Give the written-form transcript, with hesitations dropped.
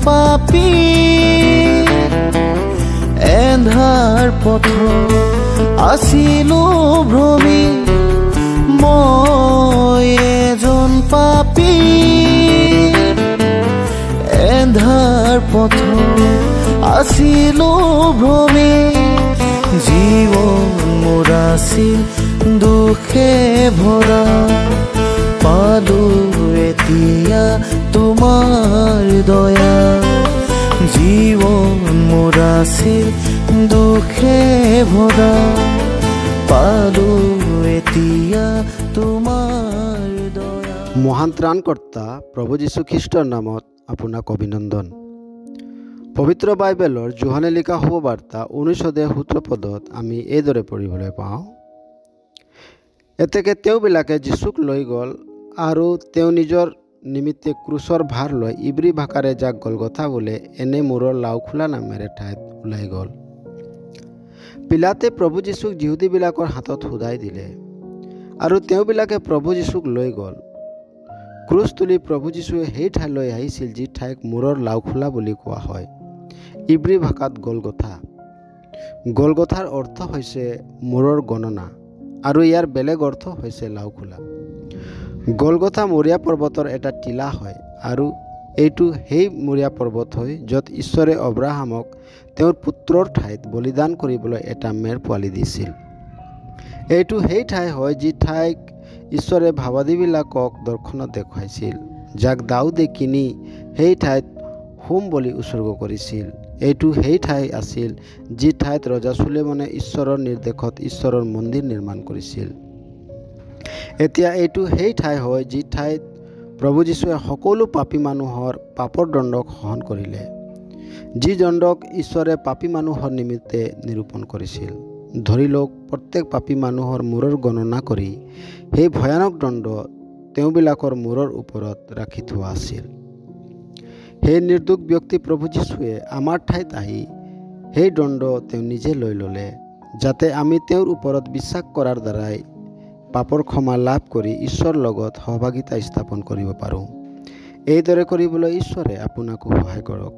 পাপী এন্ধাৰ পথ আছিলো ভ্ৰমি মই এজন পাপী এন্ধাৰ পথ আছিলো ভ্ৰমি জীৱন মোৰ আছিল দুখে ভৰা পালো এতিয়া তোমাৰ দয়া জীৱন মোৰ আছিল দুখে ভৰা পালো এতিয়া তোমাৰ দয়া। মহান ত্ৰাণকৰ্তা প্ৰভু যীশু খ্ৰীষ্টৰ নামত আপোনাক অভিনন্দন। পবিত্ৰ বাইবেলৰ যোহানে লিখা শুভবাৰ্তা 19:17 পদত আমি এইদৰে পঢ়িবলৈ পাওঁ, এতেকে তেওঁবিলাকে যীশুক লৈ গ'ল আৰু তেওঁ নিজৰ নিমিত্তে ক্ৰুচৰ ভাৰ লৈ ইব্ৰী ভাষাৰে যাক গলগথা বোলে এনে মূৰৰ লাওখোলা নামেৰে ঠাইত ওলাই গ'ল। পিলাতে প্ৰভু যীশুক যিহুদীবিলাকৰ হাতত সুধাই দিলে আৰু তেওঁবিলাকে প্ৰভু যীশুক লৈ গ'ল। ক্ৰুচ তুলি প্ৰভু যীশুৱে সেই ঠাইলৈ আহিছিল যি ঠাইক মূৰৰ লাওখোলা বুলি কোৱা হয়, ইব্ৰী ভাষাত গলগথা। গলগথাৰ অৰ্থ হৈছে মূৰৰ গণনা আৰু ইয়াৰ বেলেগ অৰ্থ হৈছে লাওখোলা। গলগথা মৰিয়া পৰ্বতৰ এটা টিলা হয় আৰু এইটো সেই মৰিয়া পৰ্বত হয় য'ত ঈশ্বৰে অব্ৰাহামক তেওঁৰ পুত্ৰৰ ঠাইত বলিদান কৰিবলৈ এটা মেৰ পোৱালি দিছিল। এইটো সেই ঠাই হয় যি ঠাইক ঈশ্বৰে ভাবাদীবিলাকক দৰ্শনত দেখুৱাইছিল, যাক দাউদে কিনি সেই ঠাইত হোম বলি উৎসৰ্গ কৰিছিল। এইটো সেই ঠাই আছিল যি ঠাইত ৰজা চুলেমনে ঈশ্বৰৰ নিৰ্দেশত ঈশ্বৰৰ মন্দিৰ নিৰ্মাণ কৰিছিল। এতিয়া এইটো সেই ঠাই হয় যি ঠাইত প্ৰভু যীশুৱে সকলো পাপী মানুহৰ পাপৰ দণ্ডক সহন কৰিলে, যি দণ্ডক ঈশ্বৰে পাপী মানুহৰ নিমিত্তে নিৰূপণ কৰিছিল। ধৰি লওক প্ৰত্যেক পাপী মানুহৰ মূৰৰ গণনা কৰি সেই ভয়ানক দণ্ড তেওঁবিলাকৰ মূৰৰ ওপৰত ৰাখি থোৱা আছিল। সেই নিৰ্দোষ ব্যক্তি প্ৰভু যীশুৱে আমাৰ ঠাইত আহি সেই দণ্ড তেওঁ নিজে লৈ ল'লে, যাতে আমি তেওঁৰ ওপৰত বিশ্বাস কৰাৰ দ্বাৰাই পাপৰ ক্ষমা লাভ কৰি ঈশ্বৰৰ লগত সহভাগিতা স্থাপন কৰিব পাৰোঁ। এইদৰে কৰিবলৈ ঈশ্বৰে আপোনাকো সহায় কৰক।